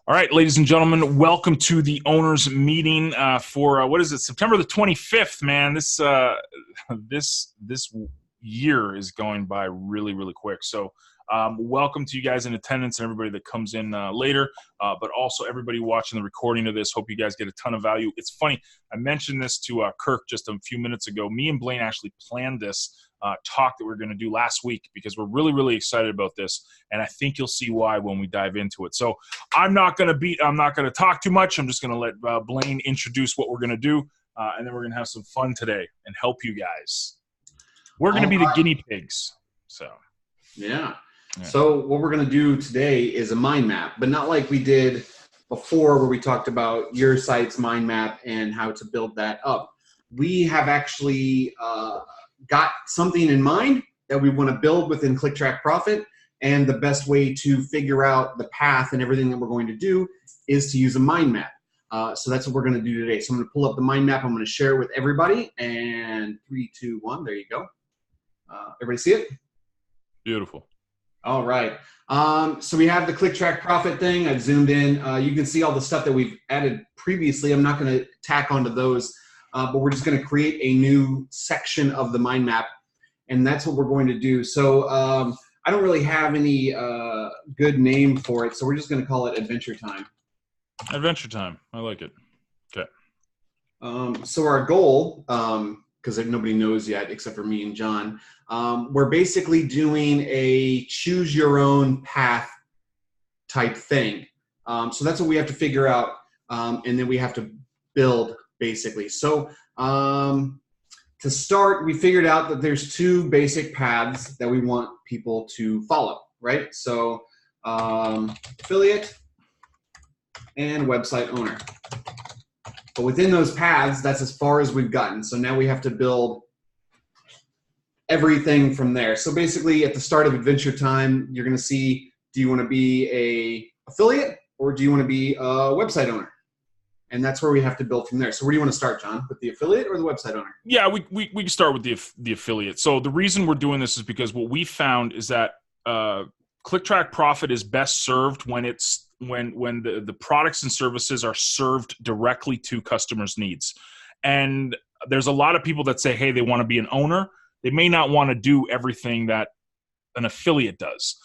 All right, ladies and gentlemen, welcome to the owners meeting for what is it? September the 25th, man. This year is going by really, really quick. So, welcome to you guys in attendance and everybody that comes in later, but also everybody watching the recording of this. Hope you guys get a ton of value. It's funny, I mentioned this to Kirk just a few minutes ago. Me and Blaine actually planned this talk that we're going to do last week because we're really, really excited about this, and I think you'll see why when we dive into it. So I'm not going to talk too much. I'm just going to let Blaine introduce what we're going to do, and then we're going to have some fun today and help you guys. We're going to be the guinea pigs. So yeah. So what we're going to do today is a mind map, but not like we did before where we talked about your site's mind map and how to build that up. We have actually got something in mind that we want to build within Click Track Profit, and the best way to figure out the path and everything that we're going to do is to use a mind map. So that's what we're going to do today. So I'm going to pull up the mind map. I'm going to share it with everybody, and 3, 2, 1, there you go. Everybody see it? Beautiful. All right. So we have the Click Track Profit thing. I've zoomed in. You can see all the stuff that we've added previously. I'm not going to tack onto those, but we're just going to create a new section of the mind map, and that's what we're going to do. So I don't really have any good name for it, so we're just going to call it Adventure Time. Adventure Time. I like it. Okay. So our goal, because nobody knows yet except for me and John, we're basically doing a choose your own path type thing. So that's what we have to figure out, and then we have to build basically. So to start, we figured out that there's two basic paths that we want people to follow, right? So affiliate and website owner. But within those paths, that's as far as we've gotten. So now we have to build everything from there. So basically at the start of Adventure Time, you're going to see, do you want to be a affiliate or do you want to be a website owner? And that's where we have to build from there. So where do you want to start, John? With the affiliate or the website owner? Yeah, we can start with the affiliate. So the reason we're doing this is because what we found is that Click Track Profit is best served when the products and services are served directly to customers' needs. And there's a lot of people that say, hey, they want to be an owner. They may not want to do everything that an affiliate does.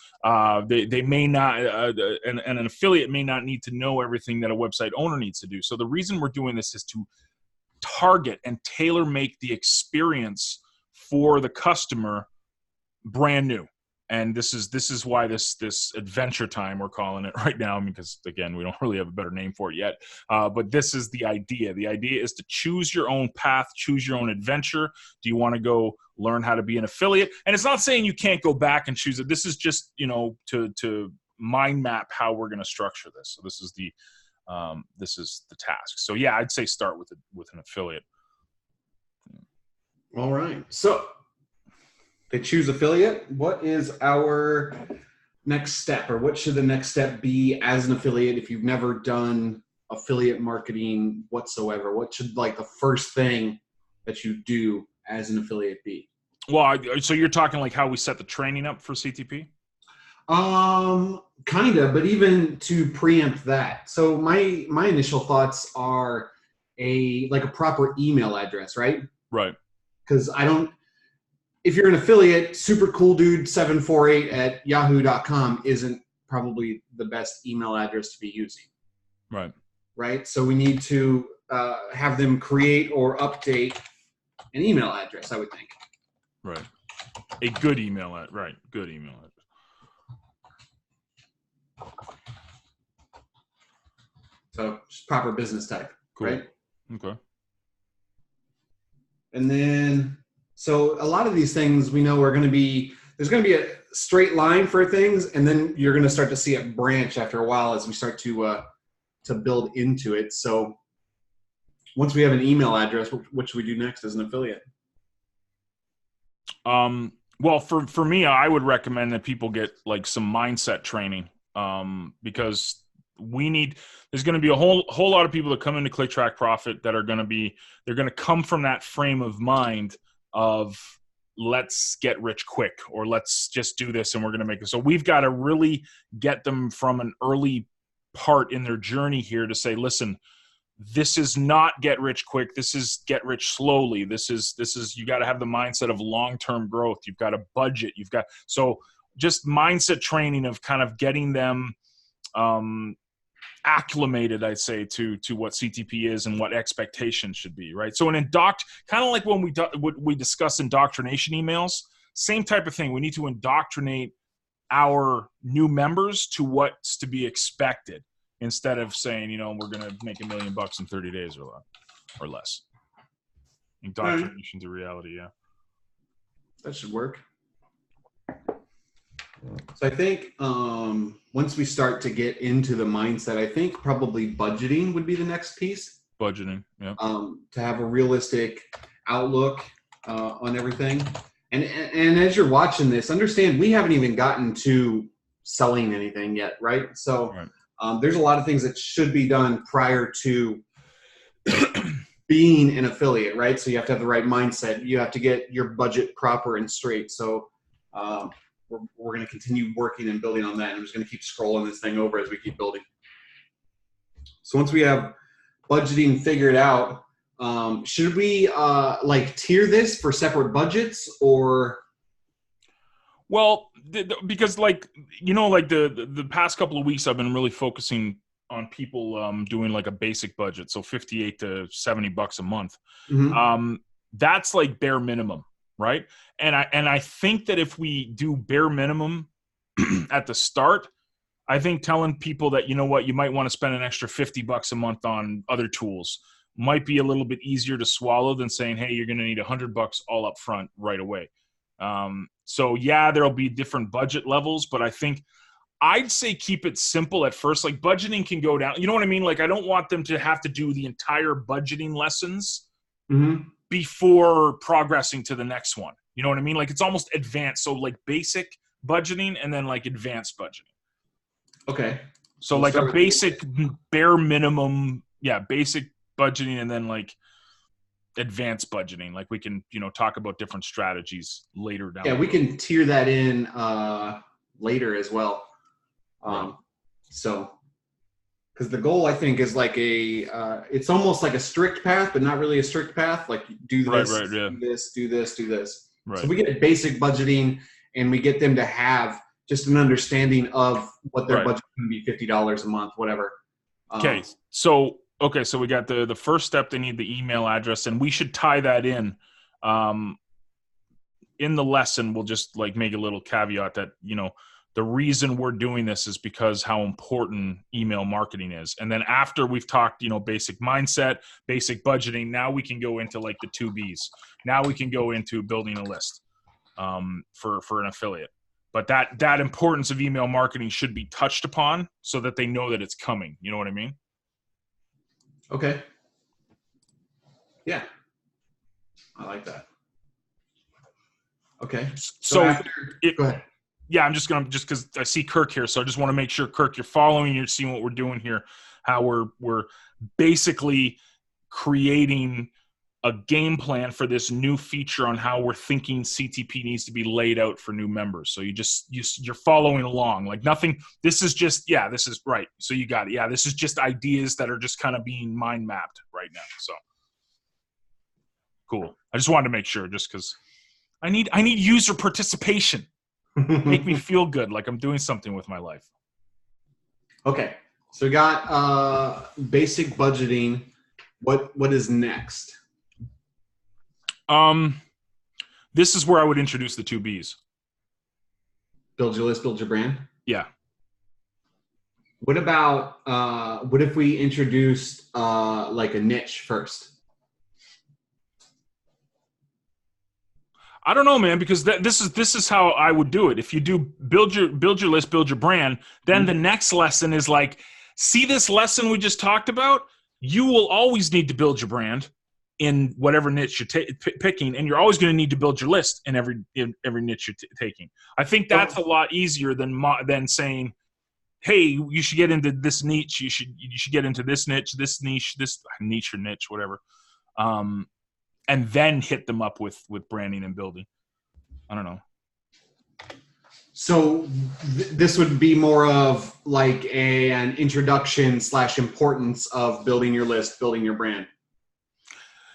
They may not, and an affiliate may not need to know everything that a website owner needs to do. So the reason we're doing this is to target and tailor make the experience for the customer brand new. And this is why this Adventure Time, we're calling it right now, because again, we don't really have a better name for it yet. But this is the idea. The idea is to choose your own path, choose your own adventure. Do you want to go learn how to be an affiliate? And it's not saying you can't go back and choose it. This is just, to mind map how we're going to structure this. So this is the task. So yeah, I'd say start with an affiliate. All right. So they choose affiliate. What is our next step, or what should the next step be as an affiliate if you've never done affiliate marketing whatsoever? What should the first thing that you do as an affiliate be? Well, so you're talking like how we set the training up for CTP? Kind of, but even to preempt that. So my initial thoughts are a proper email address, right? Right. Because if you're an affiliate, supercooldude748@yahoo.com isn't probably the best email address to be using. Right. Right. So we need to have them create or update an email address, I would think. Right. A good email address. Right. Good email address. So just proper business type. Cool. Right. Okay. And then, so a lot of these things we know there's going to be a straight line for things, and then you're going to start to see it branch after a while as we start to build into it. So once we have an email address, what should we do next as an affiliate? Well, for me, I would recommend that people get some mindset training, because there's going to be a whole lot of people that come into Click Track Profit that they're going to come from that frame of mind of let's get rich quick, or let's just do this and we're going to make it. So we've got to really get them from an early part in their journey here to say, listen, this is not get rich quick. This is get rich slowly. This is, you got to have the mindset of long-term growth. You've got a budget. So just mindset training of kind of getting them acclimated, I'd say, to what CTP is and what expectations should be, right? So kind of like when we discuss indoctrination emails, same type of thing. We need to indoctrinate our new members to what's to be expected, instead of saying, we're going to make $1 million in 30 days or less. Indoctrination to reality. Yeah. That should work. So I think once we start to get into the mindset, I think probably budgeting would be the next piece. Budgeting, yeah. To have a realistic outlook on everything. And as you're watching this, understand we haven't even gotten to selling anything yet, right? So there's a lot of things that should be done prior to being an affiliate, right? So you have to have the right mindset. You have to get your budget proper and straight. So we're going to continue working and building on that. And I'm just going to keep scrolling this thing over as we keep building. So once we have budgeting figured out, should we like tier this for separate budgets or? Well, because like the past couple of weeks, I've been really focusing on people doing like a basic budget, so $58 to $70 a month. Mm-hmm. That's like bare minimum, right? And I think that if we do bare minimum at the start, I think telling people that, you might want to spend an extra $50 a month on other tools might be a little bit easier to swallow than saying, hey, you're going to need $100 all up front right away. So yeah, there'll be different budget levels, but I think I'd say keep it simple at first. Like budgeting can go down. You know what I mean? Like I don't want them to have to do the entire budgeting lessons before progressing to the next one. You know what I mean? Like it's almost advanced. So like basic budgeting and then like advanced budgeting. Okay. So like a basic bare minimum, basic budgeting and then like advanced budgeting. Like we can, talk about different strategies later down. Yeah, we can tier that in later as well. So, because the goal I think is like it's almost like a strict path, but not really a strict path. Like do this, do this, do this, do this. Right. So we get basic budgeting, and we get them to have just an understanding of what their budget can be, $50 a month, whatever. Okay, so we got the first step. They need the email address, and we should tie that in. In the lesson, we'll just like make a little caveat that the reason we're doing this is because how important email marketing is. And then after we've talked, basic mindset, basic budgeting, now we can go into like the 2Bs. Now we can go into building a list for an affiliate. But that importance of email marketing should be touched upon so that they know that it's coming. You know what I mean? Okay. Yeah. I like that. Okay. So go ahead. Yeah, just because I see Kirk here, so I just want to make sure, Kirk, you're following, you're seeing what we're doing here, how we're basically creating a game plan for this new feature on how we're thinking CTP needs to be laid out for new members. So you're following along, like nothing. This is just this is right. So you got it. Yeah, this is just ideas that are just kind of being mind mapped right now. So cool. I just wanted to make sure, just because I need user participation. Make me feel good, like I'm doing something with my life. Okay, so we got basic budgeting. What is next? This is where I would introduce the 2Bs. Build your list, build your brand. Yeah. What about what if we introduced like a niche first? I don't know, man, because this is how I would do it. If you do build your list, build your brand, then the next lesson is like, see this lesson we just talked about? You will always need to build your brand in whatever niche you're picking, and you're always going to need to build your list in every niche you're taking. I think that's a lot easier than saying, hey, you should get into this niche, you should get into this niche, this niche or niche, whatever. And then hit them up with branding and building. I don't know. So this would be more of like an introduction / importance of building your list, building your brand.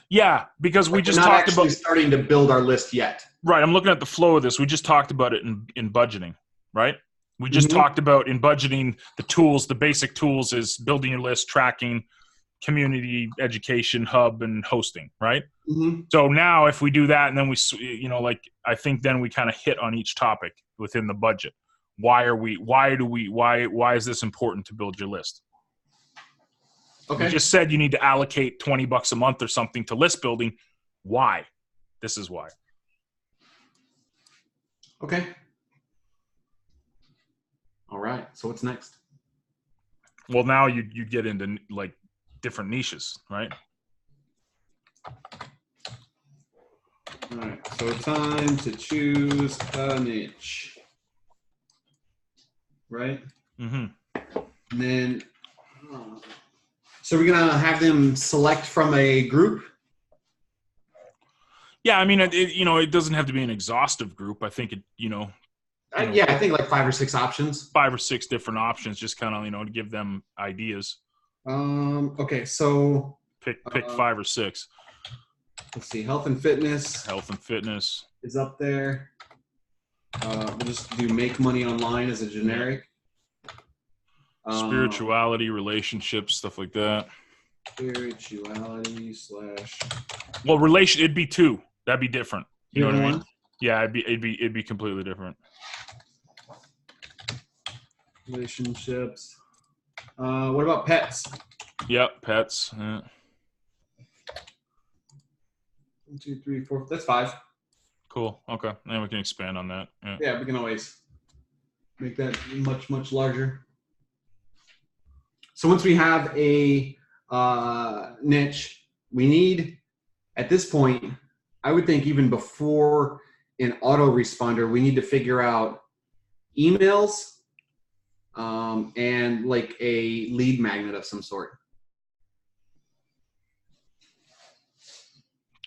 Yeah, because we Like just we're not talked actually about starting to build our list yet. right. I'm looking at the flow of this. We just talked about it in budgeting, right? We just Mm-hmm. talked about in budgeting the tools. The basic tools is building your list, tracking, community education hub, and hosting, right? Mm-hmm. So now if we do that and then we, like I think then we kind of hit on each topic within the budget. Why is this important to build your list? Okay. You just said you need to allocate $20 a month or something to list building. Why? This is why. Okay. All right. So what's next? Well, now you get into like different niches, right? All right. So time to choose a niche. Right? Mm-hmm. And then, so we're going to have them select from a group? Yeah, I mean, it doesn't have to be an exhaustive group. I think Yeah, I think like 5 or 6 options. 5 or 6 different options, just kind of, to give them ideas. Okay, so Pick 5 or 6. Let's see. Health and fitness Health and fitness is up there. We'll just do make money online as a generic. Spirituality, relationships, stuff like that. Spirituality / Well, it'd be 2. That'd be different. You know what I mean? one? Yeah, it'd be completely different. Relationships. What about pets? Yep, pets. Yeah. 1, 2, 3, 4. That's 5. Cool. Okay, then we can expand on that. Yeah, we can always make that much, much larger. So once we have a niche, we need, at this point, I would think even before an autoresponder, we need to figure out emails and like a lead magnet of some sort.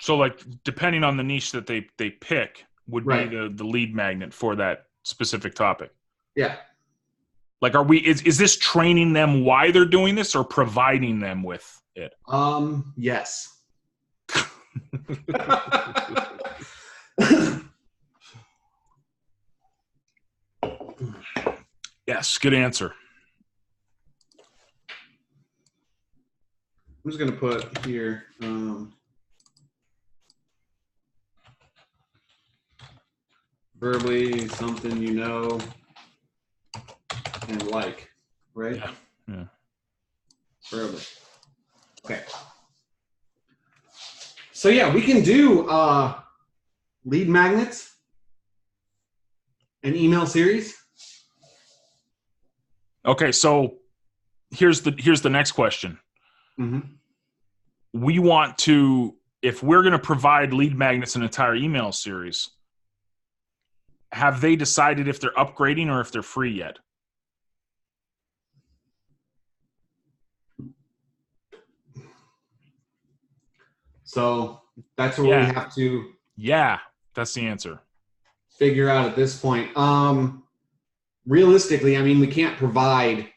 So, like, depending on the niche that they pick, would be Right. the lead magnet for that specific topic. Yeah. Like, is this training them why they're doing this, or providing them with it? Yes. Yes, good answer. I'm just gonna put here. Verbally, something you know and like, right? Yeah. Yeah. Verbally. Okay. So yeah, we can do lead magnets and email series. Okay, so here's the next question. Mm-hmm. We want to, if we're going to provide lead magnets an entire email series, have they decided if they're upgrading or if they're free yet? So that's what we have to. Yeah, that's the answer. Figure out at this point. Realistically, I mean, we can't provide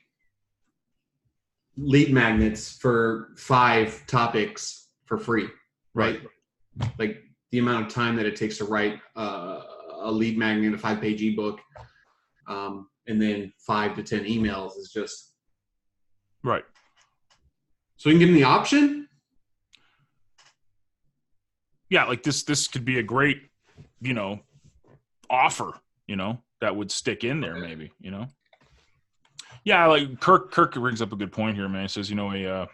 lead magnets for 5 topics for free, right? Like the amount of time that it takes to write a lead magnet, a 5-page ebook, and then 5 to 10 emails is just right. So we can give them the option. Yeah, like this could be a great, offer, that would stick in there, maybe, Yeah, like Kirk brings up a good point here, man. He says, a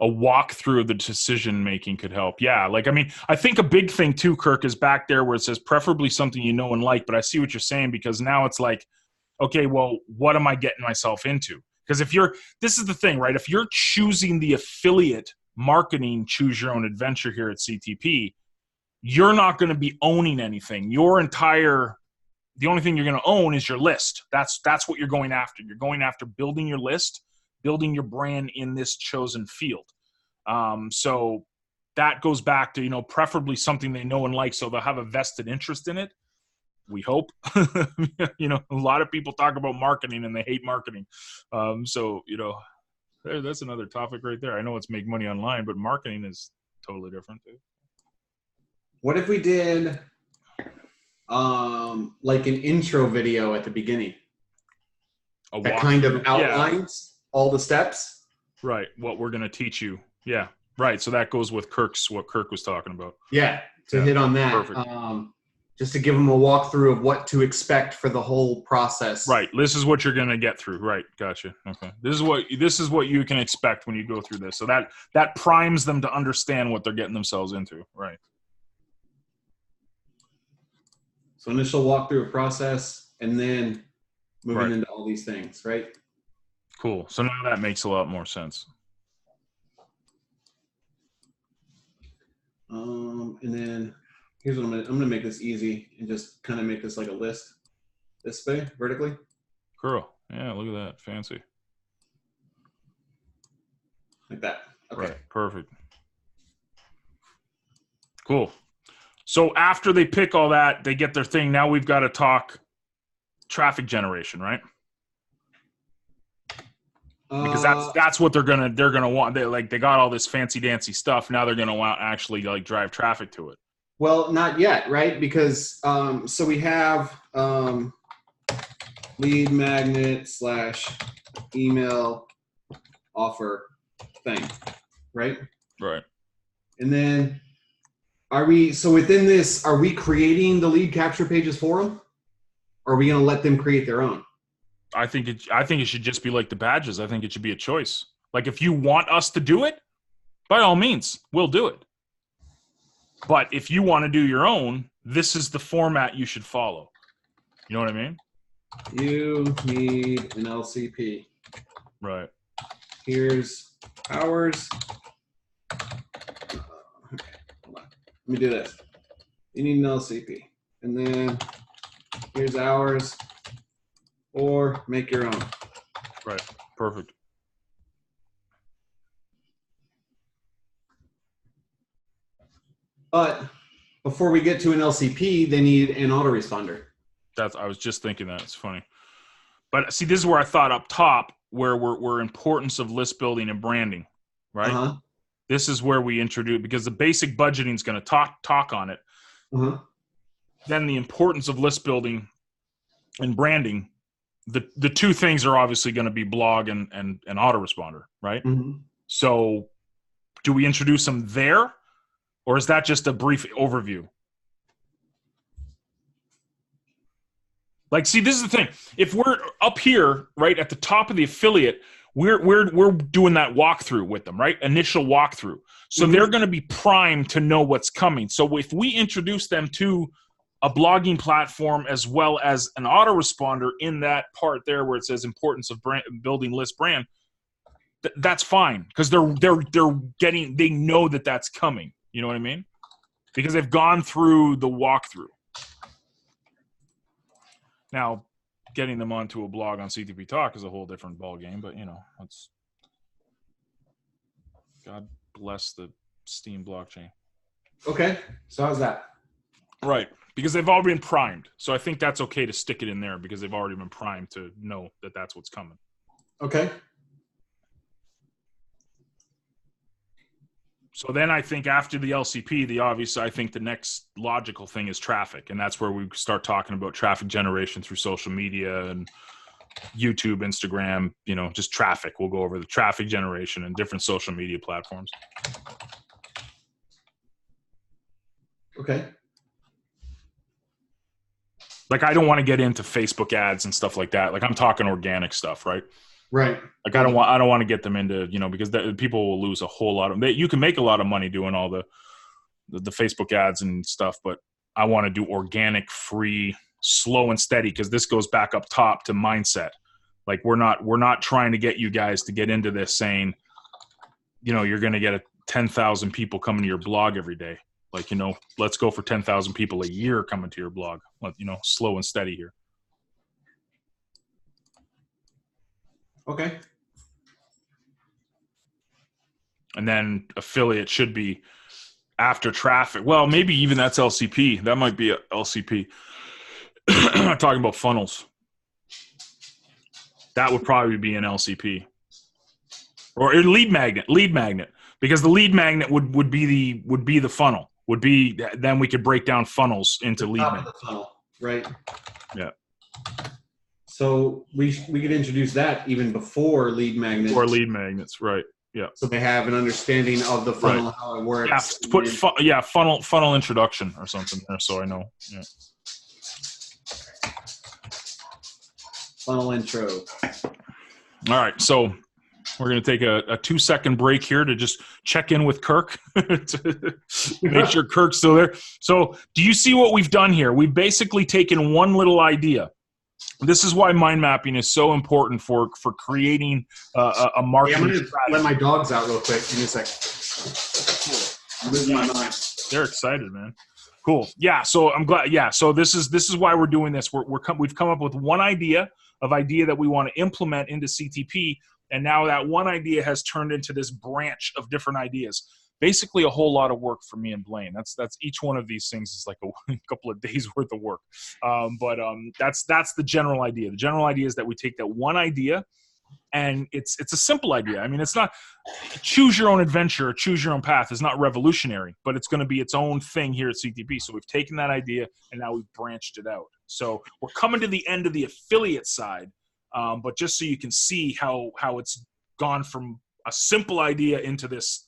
walkthrough of the decision making could help. Yeah, like, I mean, I think a big thing too, Kirk, is back there where it says preferably something you know and like, but I see what you're saying, because now it's like, okay, well, what am I getting myself into? Because this is the thing, right? If you're choosing the affiliate marketing, choose your own adventure here at CTP, you're not going to be owning anything. The only thing you're going to own is your list. That's what you're going after. You're going after building your list, building your brand in this chosen field. So that goes back to, preferably something they know and like, so they'll have a vested interest in it. we hope. You know, a lot of people talk about marketing and they hate marketing. So, you know, that's another topic right there. I know it's make money online, but marketing is totally different too. What if we did like an intro video at the beginning that kind of outlines all the steps? Right. What we're going to teach you. Yeah. Right. So that goes with what Kirk was talking about. Yeah. To hit on that. Perfect. Just to give them a walkthrough of what to expect for the whole process. Right. This is what you're going to get through. Right. Gotcha. Okay. This is what you can expect when you go through this. So that primes them to understand what they're getting themselves into. Right. So initial walkthrough of process and then moving into all these things, right? Cool. So now that makes a lot more sense. And then here's what I'm gonna make this easy and just kind of make this like a list this way vertically. Cool. Yeah, look at that. Fancy. Like that. Okay. Right. Perfect. Cool. So after they pick all that, they get their thing. Now we've got to talk traffic generation, right? Because that's what they're gonna want. They got all this fancy dancy stuff. Now they're gonna want actually like drive traffic to it. Well, not yet, right? Because so we have lead magnet / email offer thing, right? Right. And then within this, are we creating the lead capture pages for them? Or are we going to let them create their own? I think it should just be like the badges. I think it should be a choice. Like if you want us to do it, by all means, we'll do it. But if you want to do your own, this is the format you should follow. You know what I mean? You need an LCP. Right. Here's ours. Okay, hold on. Let me do this. You need an LCP. And then here's ours. Or make your own. Right. Perfect. But before we get to an LCP, they need an autoresponder. I was just thinking that. It's funny. But see, this is where I thought up top, where we're importance of list building and branding, right? Uh-huh. This is where we introduce, because the basic budgeting is going to talk on it. Uh-huh. Then the importance of list building and branding, the two things are obviously going to be blog and autoresponder, right? Mm-hmm. So do we introduce them there, or is that just a brief overview? Like, see, this is the thing. If we're up here, right, at the top of the affiliate, we're doing that walkthrough with them, right? Initial walkthrough. So they're going to be primed to know what's coming. So if we introduce them to a blogging platform as well as an autoresponder in that part there where it says importance of building list brand, that's fine, because they know that that's coming. You know what I mean? Because they've gone through the walkthrough. Now, getting them onto a blog on CTP Talk is a whole different ballgame, but, you know, God bless the Steam blockchain. Okay, so how's that? Right, because they've already been primed. So I think that's okay to stick it in there because they've already been primed to know that that's what's coming. Okay. So then I think after the LCP, I think the next logical thing is traffic. And that's where we start talking about traffic generation through social media and YouTube, Instagram, you know, just traffic. We'll go over the traffic generation and different social media platforms. Okay. Like, I don't want to get into Facebook ads and stuff like that. Like, I'm talking organic stuff, right? Right. Like, I don't want to get them into, you know, because people will lose a whole lot of. You can make a lot of money doing all the Facebook ads and stuff, but I want to do organic, free, slow and steady, because this goes back up top to mindset. Like, we're not trying to get you guys to get into this saying, you know, you're going to get 10,000 people coming to your blog every day. Like, you know, let's go for 10,000 people a year coming to your blog. You know, slow and steady here. Okay. And then affiliate should be after traffic. Well, maybe even that's LCP. That might be a LCP. talking about funnels. That would probably be an LCP or a lead magnet, because the lead magnet would be the funnel. Then we could break down funnels into The lead top of magnets. the funnel, right? Yeah. So we could introduce that even before lead magnets. Or lead magnets, right? Yeah. So they have an understanding of the funnel, Right. how it works. Yeah, put funnel introduction or something there, so I know. Yeah. Funnel intro. All right, so we're going to take a 2-second break here to just check in with Kirk to make sure Kirk's still there. So do you see what we've done here? We've basically taken one little idea. This is why mind mapping is so important for creating a marketing I'm going to strategy. let my dogs out real quick. Give me a second. I'm losing my mind. They're excited, man. Cool. Yeah. So I'm glad. Yeah. So this is why we're doing this. We've come up with one idea that we want to implement into CTP, and now that one idea has turned into this branch of different ideas. Basically, a whole lot of work for me and Blaine. That's each one of these things is like a couple of days worth of work. But that's the general idea. The general idea is that we take that one idea, and it's a simple idea. I mean, it's not choose your own adventure, or choose your own path is not revolutionary, but it's going to be its own thing here at CTP. So we've taken that idea and now we've branched it out. So we're coming to the end of the affiliate side, but just so you can see how it's gone from a simple idea into this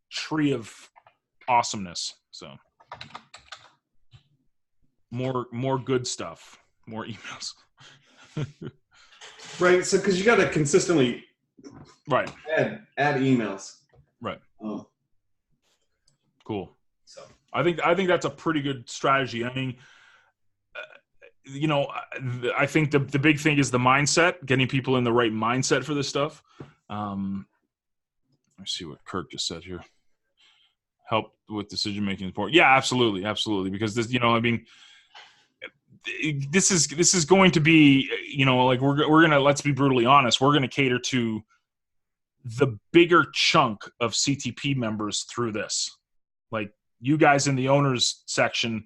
tree of awesomeness. So more good stuff, more emails. Right. So because you got to consistently Right. add emails. Right. Cool. So I think that's a pretty good strategy. I mean, I think the big thing is the mindset, getting people in the right mindset for this stuff. Let's see what Kirk just said here. Help with decision making is important. Yeah, absolutely. Because this, I mean, this is going to be, like we're gonna, let's be brutally honest, we're gonna cater to the bigger chunk of CTP members through this. Like you guys in the owners section,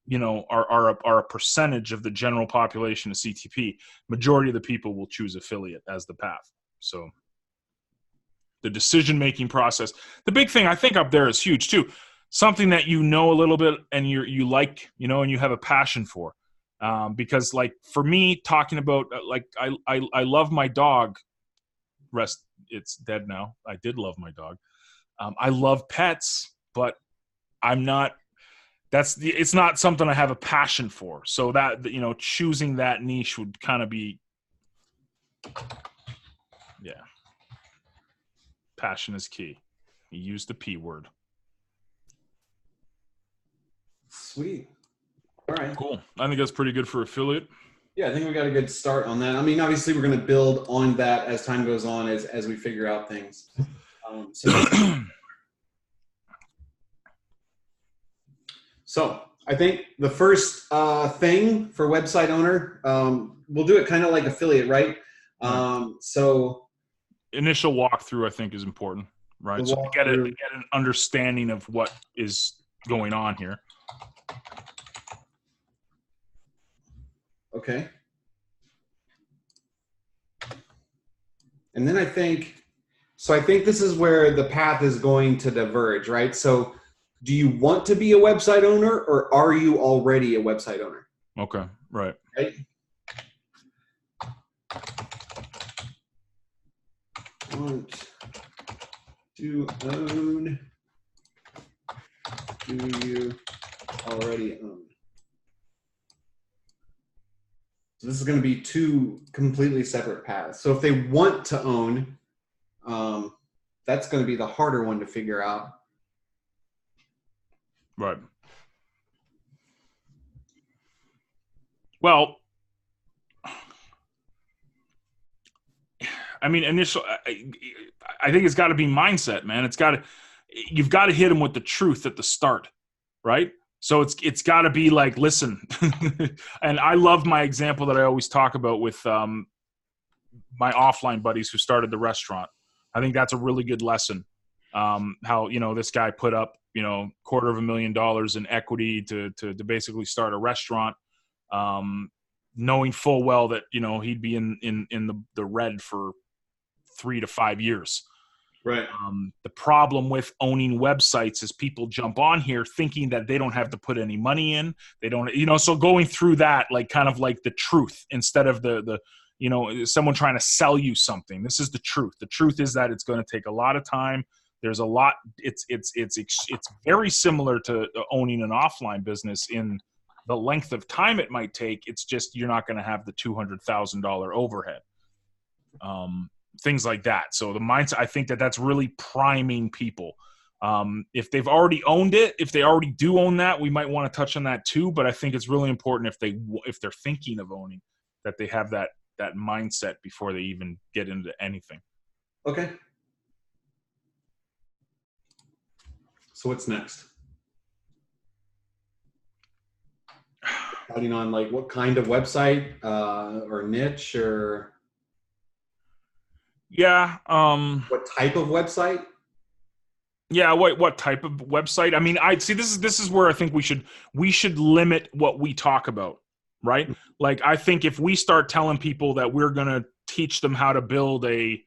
are a percentage of the general population of CTP. Majority of the people will choose affiliate as the path. So the decision-making process, the big thing I think up there is huge too. Something that a little bit and you like, and you have a passion for. Because like for me, talking about like I love my dog. It's dead now. I did love my dog. I love pets, but I'm not. It's not something I have a passion for. So that choosing that niche would kind of be, yeah. Passion is key. You use the P word. sweet. All right. Cool. I think that's pretty good for affiliate. Yeah, I think we got a good start on that. I mean, obviously, we're going to build on that as time goes on, as we figure out things. So I think the first thing for website owner, we'll do it kind of like affiliate, right? So initial walkthrough, I think, is important, right? So to get an understanding of what is going on here. Okay. And then I think this is where the path is going to diverge, right? So do you want to be a website owner or are you already a website owner? Okay, right. Right? Want to own? Do you already own? So this is going to be two completely separate paths. So if they want to own, that's going to be the harder one to figure out. Right. Well, I mean, I think it's got to be mindset, man. You've got to hit them with the truth at the start, right? So it's got to be like, listen, and I love my example that I always talk about with my offline buddies who started the restaurant. I think that's a really good lesson. How this guy put up $250,000 in equity to basically start a restaurant. knowing full well that, he'd be in the red for 3 to 5 years. Right. The problem with owning websites is people jump on here thinking that they don't have to put any money in. They don't, so going through that, like kind of like the truth instead of the someone trying to sell you something. This is the truth. The truth is that it's going to take a lot of time. There's a lot. It's very similar to owning an offline business in the length of time it might take. It's just you're not going to have the $200,000 overhead. Things like that. So the mindset, I think that's really priming people. If they've already owned it, if they already do own that, we might want to touch on that too. But I think it's really important if they're thinking of owning, that they have that mindset before they even get into anything. Okay. So what's next? Deciding on like what kind of website or niche or yeah. What type of website? Yeah, what type of website? I mean, I'd see this is where I think we should limit what we talk about, right? Like I think if we start telling people that we're going to teach them how to build a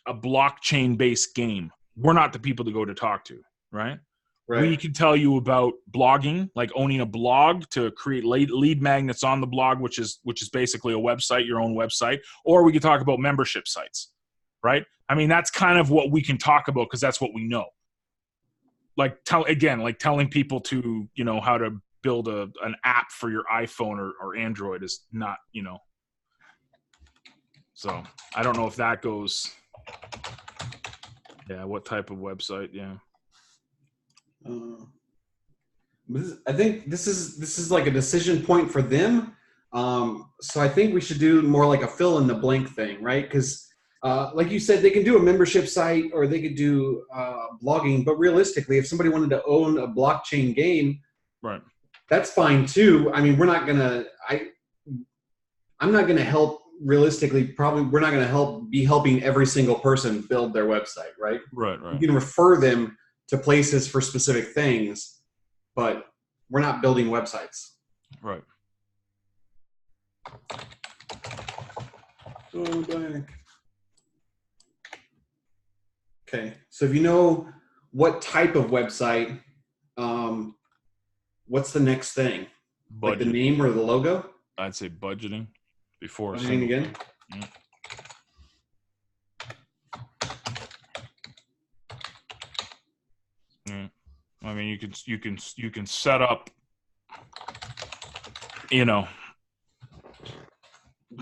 blockchain based game, we're not the people to go to talk to, right? Right. We can tell you about blogging, like owning a blog to create lead magnets on the blog, which is basically a website, your own website, or we could talk about membership sites, right? I mean, that's kind of what we can talk about because that's what we know. Like telling people to, how to build an app for your iPhone or Android is not, So I don't know if that goes. Yeah, what type of website? Yeah. I think this is like a decision point for them. So I think we should do more like a fill in the blank thing, right? Because like you said, they can do a membership site or they could do blogging. But realistically, if somebody wanted to own a blockchain game, right, that's fine too. I mean, I'm not gonna help. Realistically, probably we're not gonna be helping every single person build their website, right? Right. You can refer them to places for specific things, but we're not building websites. Right. Oh, blank. Okay, so if you know what type of website, what's the next thing? Like the name or the logo? I'd say budgeting before. Budgeting again? Yeah. Yeah. I mean, you can set up,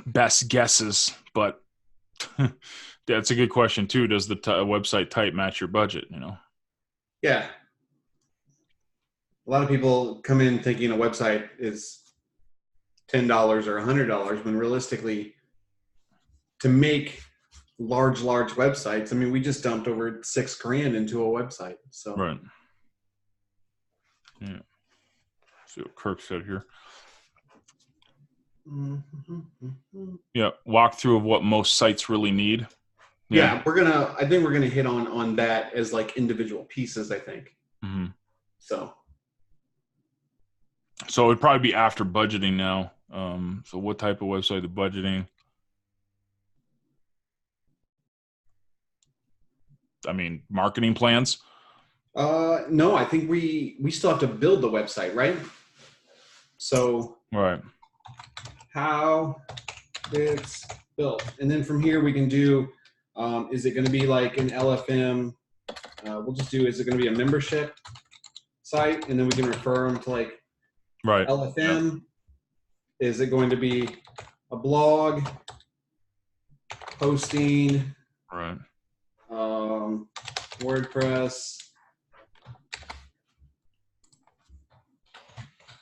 best guesses, but that's a good question too. Does the website type match your budget? Yeah. A lot of people come in thinking a website is $10 or $100 when realistically, to make large websites, I mean, we just dumped over $6,000 into a website. So right. Yeah. See what Kirk said here. Yeah, walkthrough of what most sites really need. Yeah, I think we're gonna hit on that as like individual pieces, I think. Mm-hmm. So it would probably be after budgeting now. So what type of website? The budgeting. I mean, marketing plans. No, I think we still have to build the website, right? So right. How it's built, and then from here we can do. Is it going to be like an LFM? We'll just do. Is it going to be a membership site, and then we can refer them to like right LFM? Yep. Is it going to be a blog, hosting, right? WordPress,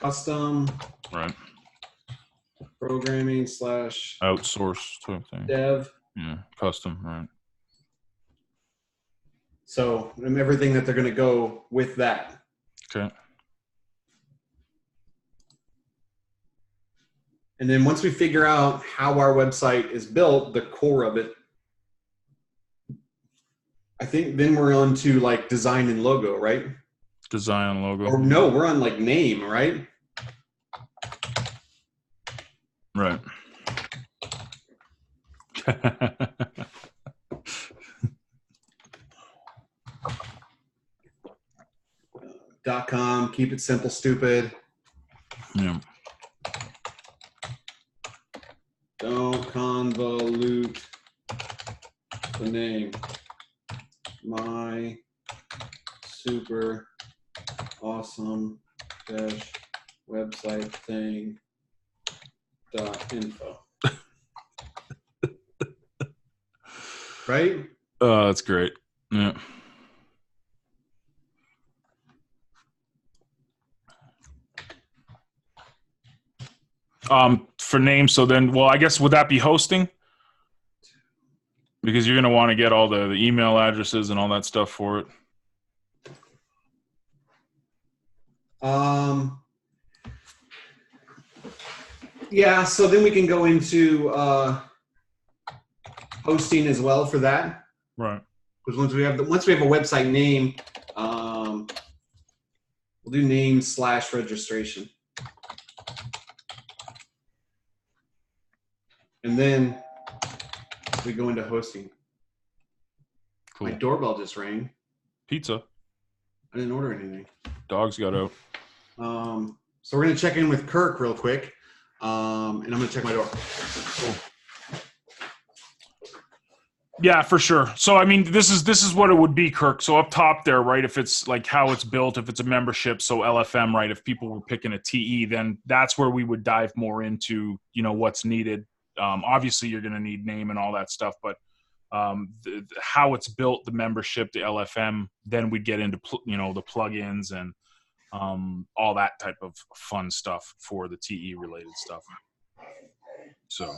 custom, right? Programming / outsource type thing. Dev. Yeah, custom, right? So, and everything that they're going to go with that. Okay. And then once we figure out how our website is built, the core of it, I think then we're on to like design and logo, right? Design and logo. Or no, we're on like name, right? Right. .com. Keep it simple, stupid. Yeah. Don't convolute the name. My super awesome dash website thing .info. Right? Oh, that's great. Yeah. For names, so then, well, I guess would that be hosting? Because you're going to want to get all the email addresses and all that stuff for it. Yeah, so then we can go into hosting as well for that. Right. Because once we have a website name, we'll do name/registration. And then we go into hosting. Cool. My doorbell just rang. Pizza. I didn't order anything. Dogs got out. So we're going to check in with Kirk real quick. And I'm going to check my door. Cool. Yeah, for sure. So, I mean, this is what it would be, Kirk. So up top there, right, if it's like how it's built, if it's a membership, so LFM, right, if people were picking a TE, then that's where we would dive more into, you know, what's needed. Obviously, you're going to need name and all that stuff, but how it's built, the membership, the LFM, then we'd get into, you know, the plugins and all that type of fun stuff for the TE related stuff. So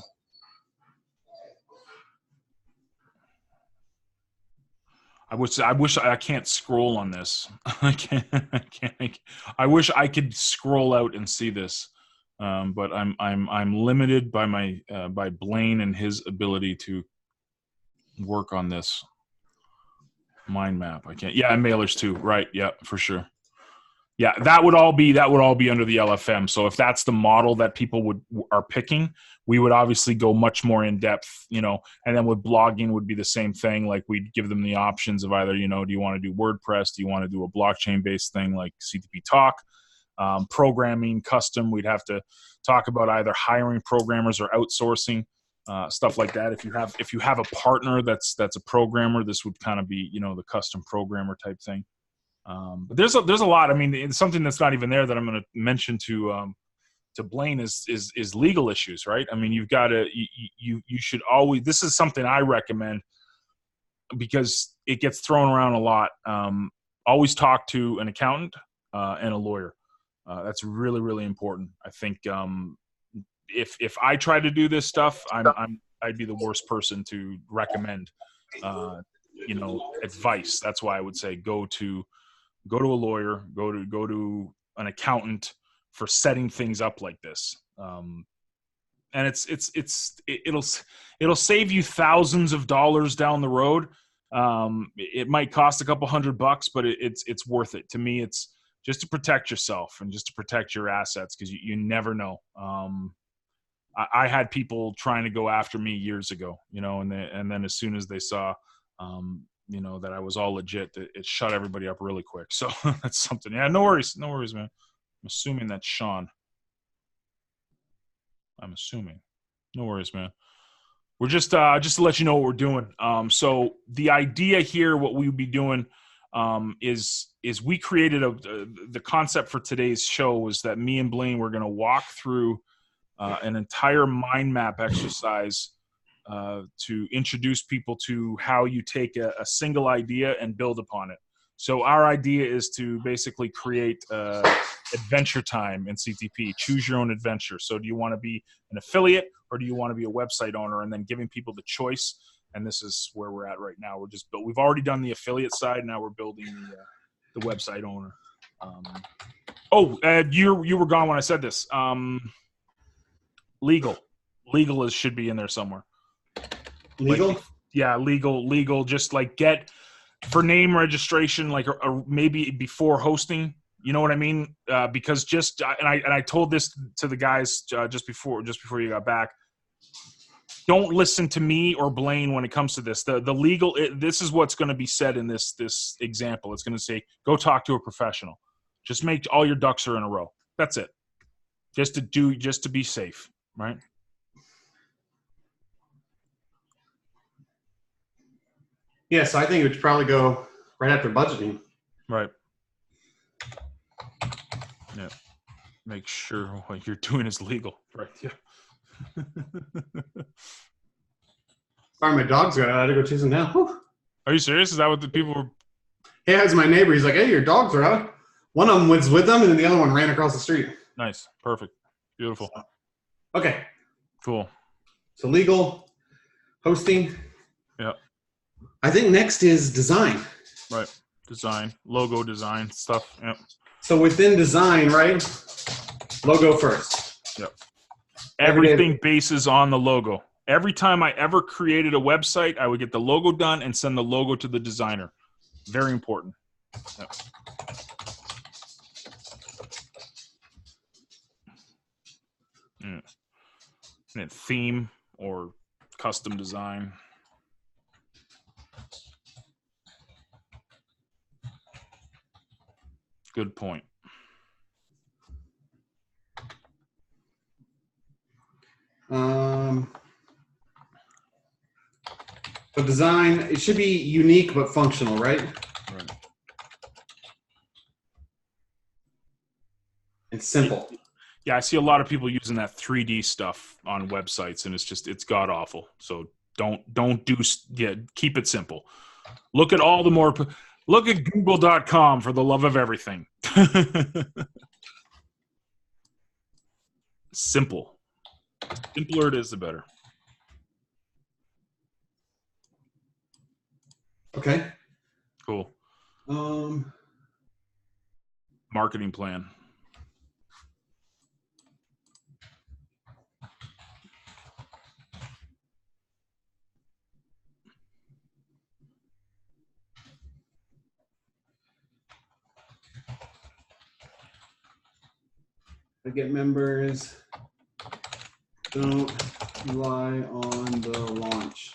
I wish I can't scroll on this. I can't. I wish I could scroll out and see this, but I'm limited by my by Blaine and his ability to work on this mind map. I can't. Yeah, and mailers too. Right. Yeah, for sure. Yeah, that would all be under the LFM. So if that's the model that people are picking, we would obviously go much more in depth, you know. And then with blogging would be the same thing. Like we'd give them the options of either, you know, do you want to do WordPress? Do you want to do a blockchain based thing like CTP Talk? Programming, custom. We'd have to talk about either hiring programmers or outsourcing, stuff like that. If you have a partner that's a programmer, this would kind of be, you know, the custom programmer type thing. But there's a lot. I mean, it's something that's not even there that I'm going to mention to Blaine is legal issues, right? I mean, you've got to you should always. This is something I recommend because it gets thrown around a lot. Always talk to an accountant and a lawyer. That's really, really important. I think if I try to do this stuff, I'd be the worst person to recommend you know, advice. That's why I would say go to a lawyer, go to an accountant for setting things up like this. And it'll save you thousands of dollars down the road. It might cost a couple $100, but it's worth it. To me, it's just to protect yourself and just to protect your assets, because you never know. I had people trying to go after me years ago, you know, and then as soon as they saw, you know, that I was all legit, it shut everybody up really quick. So that's something. Yeah, no worries, man. I'm assuming that's Sean. I'm assuming. No worries, man. We're just to let you know what we're doing. So the idea here, what we would be doing, is we created the concept for today's show was that me and Blaine were going to walk through an entire mind map exercise to introduce people to how you take a single idea and build upon it. So our idea is to basically create adventure time in CTP, choose your own adventure. So do you want to be an affiliate or do you want to be a website owner, and then giving people the choice? And this is where we're at right now. We've already done the affiliate side. Now we're building the website owner. You were gone when I said this. Legal should be in there somewhere. Legal? Like, yeah, legal. Just like get for name registration, like or maybe before hosting. You know what I mean? Because I told this to the guys just before you got back. Don't listen to me or Blaine when it comes to this. The legal, this is what's going to be said in this example. It's going to say, go talk to a professional. Just make all your ducks are in a row. That's it. Just to be safe, right? Yeah, so I think it would probably go right after budgeting. Right. Yeah. Make sure what you're doing is legal. Right. Yeah. Sorry, my dog's got out. I had to go chase him down. Whew. Are you serious? Is that what the people were? Yeah, it's my neighbor. He's like, hey, your dogs are out. One of them was with them, and then the other one ran across the street. Nice. Perfect. Beautiful. Okay. Cool. So legal, hosting. Yeah. I think next is design. Right. Design, logo design stuff. Yep. So within design, right? Logo first. Yep. Everything bases on the logo. Every time I ever created a website, I would get the logo done and send the logo to the designer. Very important. Yep. Yeah. And theme or custom design. Good point. So design, it should be unique but functional, right? Right. And simple. Yeah, I see a lot of people using that 3D stuff on websites, and it's god awful. So keep it simple. Look at Google.com for the love of everything. Simple. The simpler it is, the better. Okay. Cool. Marketing plan. I get members. Don't rely on the launch.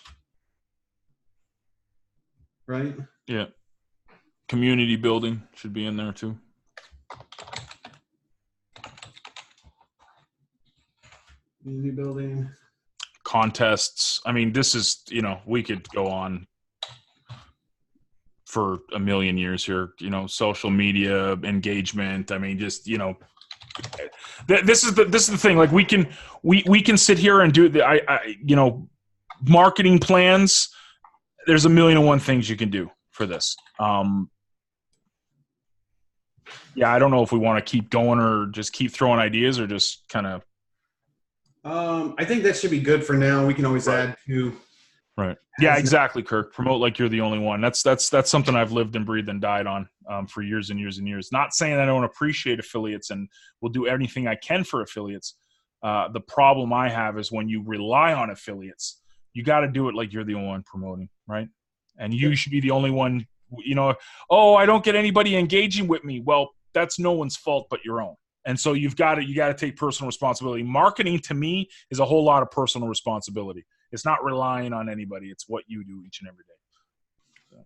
Right? Yeah. Community building should be in there too. Community building. Contests. I mean, this is, we could go on for a million years here, social media engagement. I mean, just, this is the thing. Like we can sit here and do marketing plans. There's a million and one things you can do for this. Yeah, I don't know if we want to keep going or just keep throwing ideas or just kind of. I think that should be good for now. We can always add to. Right. Yeah, exactly, Kirk. Promote like you're the only one. That's something I've lived and breathed and died on for years and years and years. Not saying I don't appreciate affiliates and will do anything I can for affiliates. The problem I have is when you rely on affiliates, you got to do it like you're the only one promoting, right? And you should be the only one, I don't get anybody engaging with me. Well, that's no one's fault but your own. And so you got to take personal responsibility. Marketing to me is a whole lot of personal responsibility. It's not relying on anybody. It's what you do each and every day. So.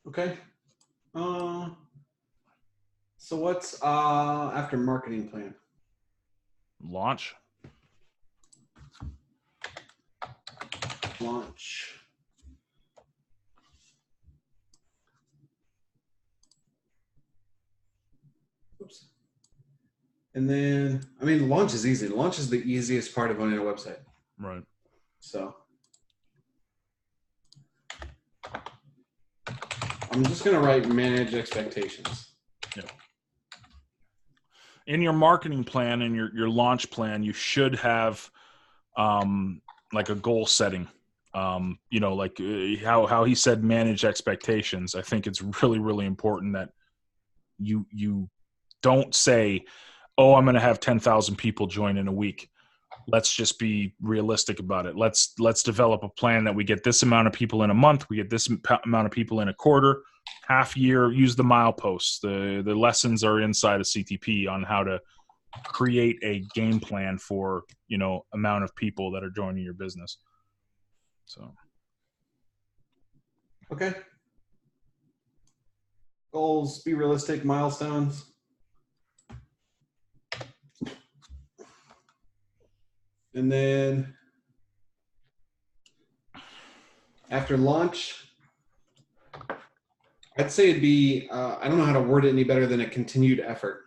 Okay. So what's after marketing plan? Launch. Oops. And then, launch is easy. Launch is the easiest part of owning a website. Right. So I'm just going to write manage expectations. Yeah. In your marketing plan and your launch plan, you should have like a goal setting. Like how he said manage expectations. I think it's really, really important that you don't say, oh, I'm going to have 10,000 people join in a week. let's just be realistic about it. Let's develop a plan that we get this amount of people in a month, we get this amount of people in a quarter, half year. Use the mileposts. The lessons are inside of CTP on how to create a game plan for, you know, amount of people that are joining your business. So okay. Goals, be realistic, milestones. And then after launch, I'd say it'd be, I don't know how to word it any better than a continued effort.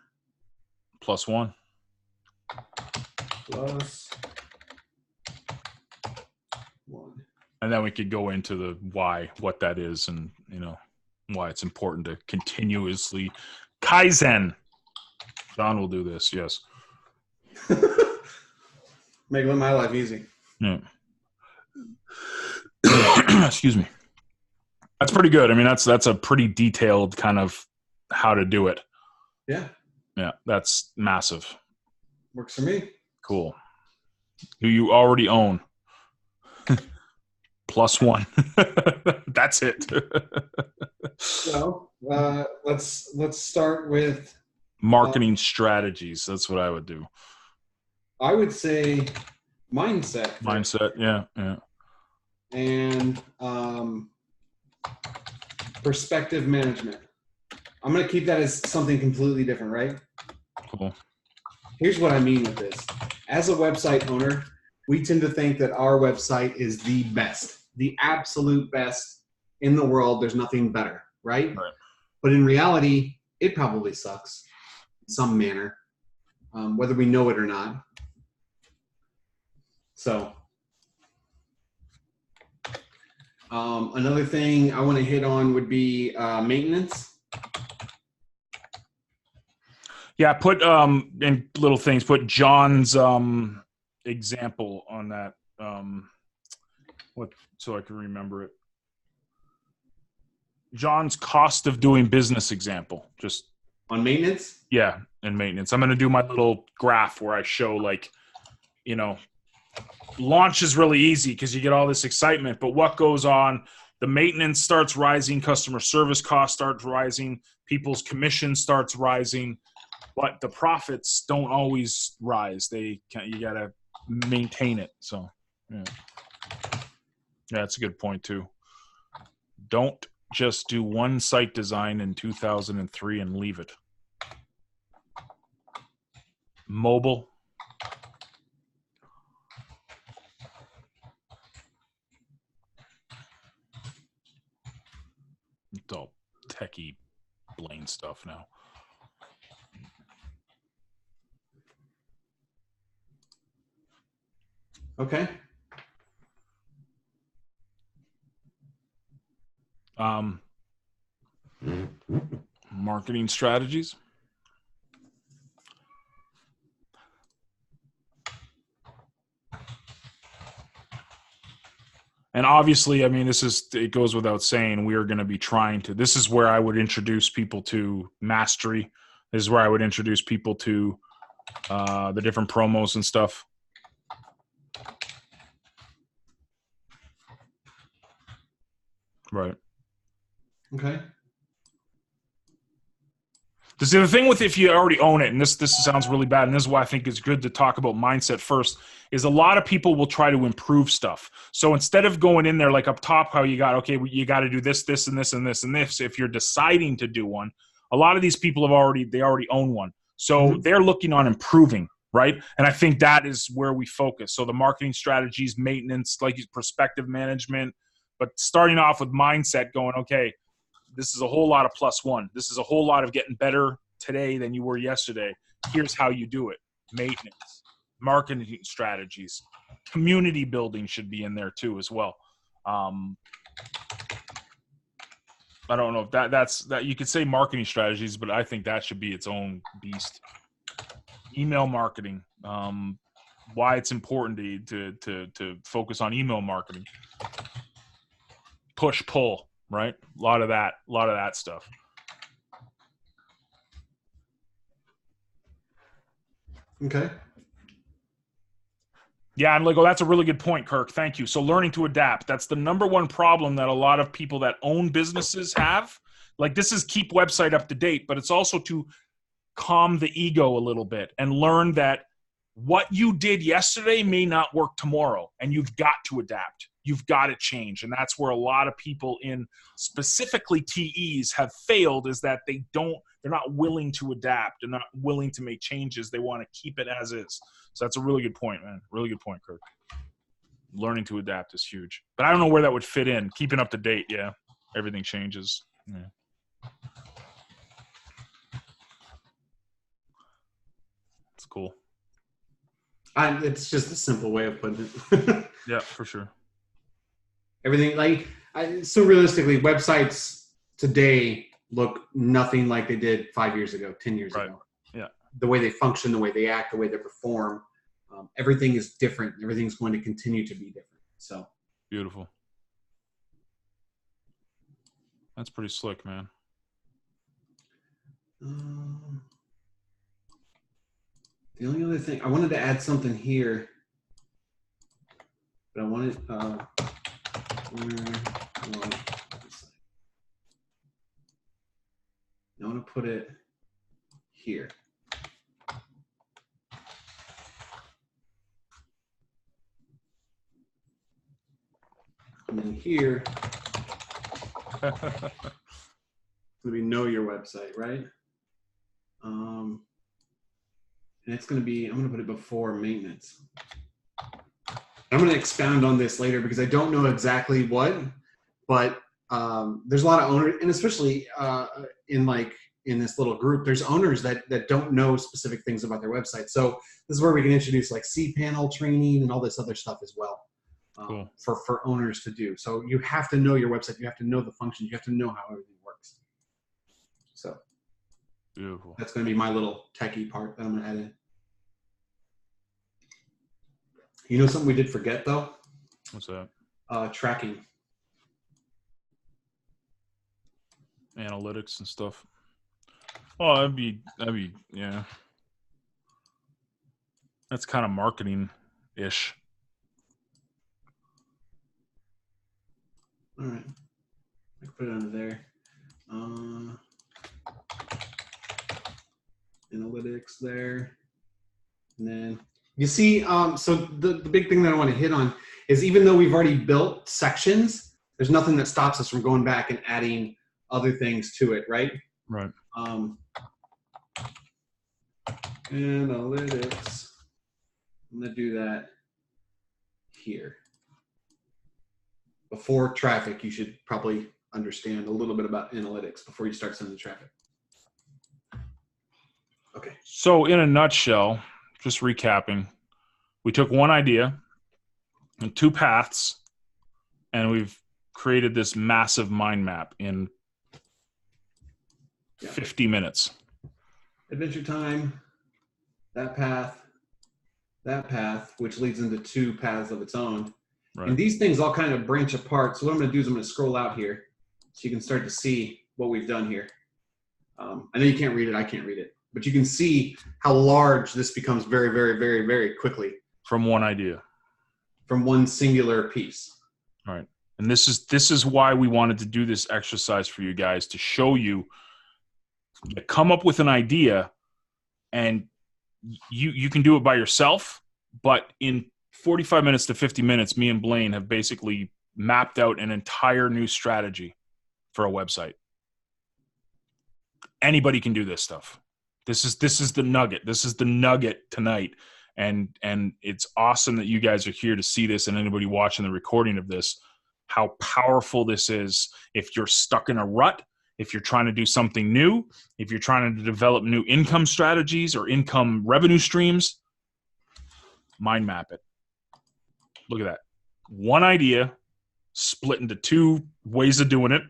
+1. +1. And then we could go into the why, what that is, and, you know, why it's important to continuously Kaizen. John will do this, yes. Make my life easy. Yeah. Excuse me. That's pretty good. I mean, that's a pretty detailed kind of how to do it. Yeah. Yeah, that's massive. Works for me. Cool. Who you already own. +1. That's it. So let's start with marketing strategies. That's what I would do. I would say mindset. Mindset, yeah. And perspective management. I'm going to keep that as something completely different, right? Cool. Here's what I mean with this. As a website owner, we tend to think that our website is the best, the absolute best in the world. There's nothing better, right? But in reality, it probably sucks in some manner, whether we know it or not. So another thing I want to hit on would be maintenance. Yeah, put in little things. Put John's example on that. So I can remember it. John's cost of doing business example. Just on maintenance. Yeah, and maintenance. I'm going to do my little graph where I show, like, you know, launch is really easy because you get all this excitement, but what goes on? The maintenance starts rising, customer service costs start rising, people's commission starts rising, but the profits don't always rise. You got to maintain it. So, yeah, that's a good point too. Don't just do one site design in 2003 and leave it. Mobile. It's all techie Blaine stuff now. Okay. Marketing strategies. And obviously, I mean, it goes without saying, we are going to be trying to, this is where I would introduce people to mastery. This is where I would introduce people to the different promos and stuff. Right. Okay. This is the thing with, if you already own it, and this sounds really bad, and this is why I think it's good to talk about mindset first, is a lot of people will try to improve stuff. So instead of going in there like up top, how you got, okay, you got to do this, this, and this, and this, and this. If you're deciding to do one, a lot of these people already own one. So they're looking on improving, right? And I think that is where we focus. So the marketing strategies, maintenance, like perspective management, but starting off with mindset, going, okay, this is a whole lot of +1. This is a whole lot of getting better today than you were yesterday. Here's how you do it. Maintenance, marketing strategies, community building should be in there too as well. I don't know if that's you could say marketing strategies, but I think that should be its own beast. Email marketing, why it's important to focus on email marketing. Push pull. Right? A lot of that stuff. Okay. Yeah, and like, oh, that's a really good point, Kirk. Thank you. So learning to adapt. That's the number one problem that a lot of people that own businesses have. Like, this is keep website up to date, but it's also to calm the ego a little bit and learn that what you did yesterday may not work tomorrow, and you've got to adapt. You've got to change. And that's where a lot of people in specifically TEs have failed, is that they're not willing to adapt and not willing to make changes. They want to keep it as is. So that's a really good point, man. Really good point, Kirk. Learning to adapt is huge. But I don't know where that would fit in. Keeping up to date, yeah. Everything changes. Yeah. It's cool. It's just a simple way of putting it. Yeah, for sure. Everything so realistically, websites today look nothing like they did 5 years ago, 10 years ago. Yeah. The way they function, the way they act, the way they perform, everything is different. Everything's going to continue to be different. So beautiful. That's pretty slick, man. The only other thing, I wanted to add something here, but I wanted, I want to put it here. And then here, it's going to be know your website, right? And it's going to be, I'm going to put it before maintenance. I'm going to expound on this later because I don't know exactly what, but there's a lot of owners, and especially in this little group, there's owners that don't know specific things about their website. So this is where we can introduce like cPanel training and all this other stuff as well. Cool. For owners to do. So you have to know your website. You have to know the functions. You have to know how everything works. So beautiful. That's going to be my little techie part that I'm going to add in. You know something we did forget though? What's that? Tracking. Analytics and stuff. Oh, that'd be yeah. That's kind of marketing-ish. All right, I can put it under there. Analytics there, and then you see. So the big thing that I want to hit on is, even though we've already built sections, there's nothing that stops us from going back and adding other things to it, right? Right. Analytics. I'm gonna do that here. Before traffic, you should probably understand a little bit about analytics before you start sending traffic. Okay. So in a nutshell, just recapping, we took one idea and two paths, and we've created this massive mind map in 50 minutes. Adventure time, that path, which leads into two paths of its own. Right. And these things all kind of branch apart. So what I'm going to do is I'm going to scroll out here so you can start to see what we've done here. I know you can't read it. I can't read it. But you can see how large this becomes very, very, very, very quickly. From one idea. From one singular piece. All right. And this is why we wanted to do this exercise for you guys, to show you, to come up with an idea, and you can do it by yourself, but in 45 minutes to 50 minutes, me and Blaine have basically mapped out an entire new strategy for a website. Anybody can do this stuff. This is the nugget. This is the nugget tonight. And it's awesome that you guys are here to see this, and anybody watching the recording of this, how powerful this is. If you're stuck in a rut, if you're trying to do something new, if you're trying to develop new income strategies or income revenue streams, mind map it. Look at that. One idea split into two ways of doing it.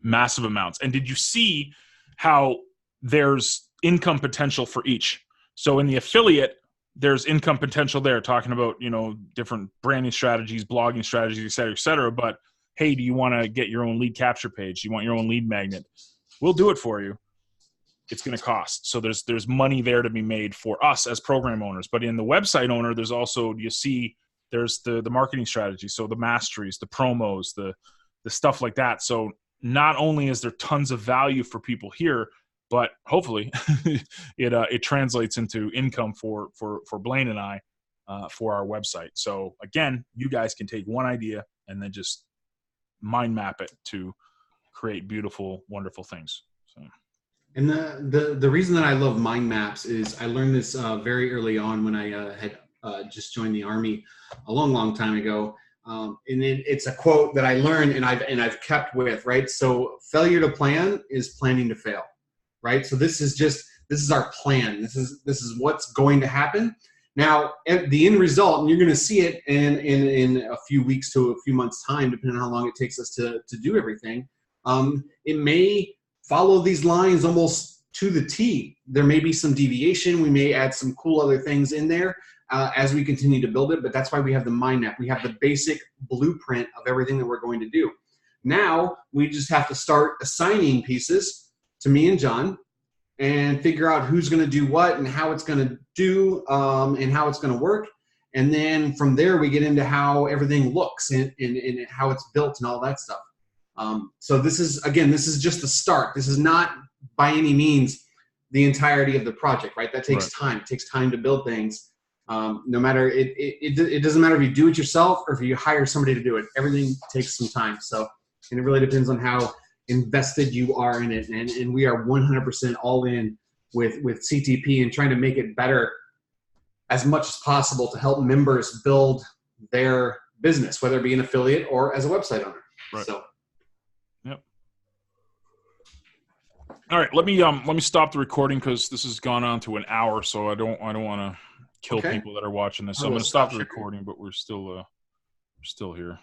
Massive amounts. And did you see how there's income potential for each? So in the affiliate, there's income potential there, talking about, different branding strategies, blogging strategies, et cetera, et cetera. But hey, do you want to get your own lead capture page? Do you want your own lead magnet? We'll do it for you. it's going to cost. So there's money there to be made for us as program owners. But in the website owner, there's also, you see, there's the marketing strategy. So the masteries, the promos, the stuff like that. So not only is there tons of value for people here, but hopefully it translates into income for Blaine and I for our website. So again, you guys can take one idea and then just mind map it to create beautiful, wonderful things. So. And the reason that I love mind maps is I learned this very early on when I had just joined the Army a long time ago. And it's a quote that I learned and I've kept with, right? So failure to plan is planning to fail, right? So this is our plan. This is what's going to happen. Now, the end result, and you're going to see it in a few weeks to a few months time, depending on how long it takes us to do everything. It may follow these lines almost to the T. There may be some deviation. We may add some cool other things in there as we continue to build it, but that's why we have the mind map. We have the basic blueprint of everything that we're going to do. Now, we just have to start assigning pieces to me and John and figure out who's going to do what and how it's going to do and how it's going to work. And then from there, we get into how everything looks and how it's built and all that stuff. So this is just the start. This is not by any means the entirety of the project, right? That takes time. It takes time to build things. No matter, it doesn't matter if you do it yourself or if you hire somebody to do it. Everything takes some time. So, and it really depends on how invested you are in it. And we are 100% all in with CTP and trying to make it better as much as possible to help members build their business, whether it be an affiliate or as a website owner. Right. So. Yep. All right. Let me stop the recording because this has gone on to an hour. So I don't want to kill people that are watching this. So I'm going to stop the recording, but we're still here.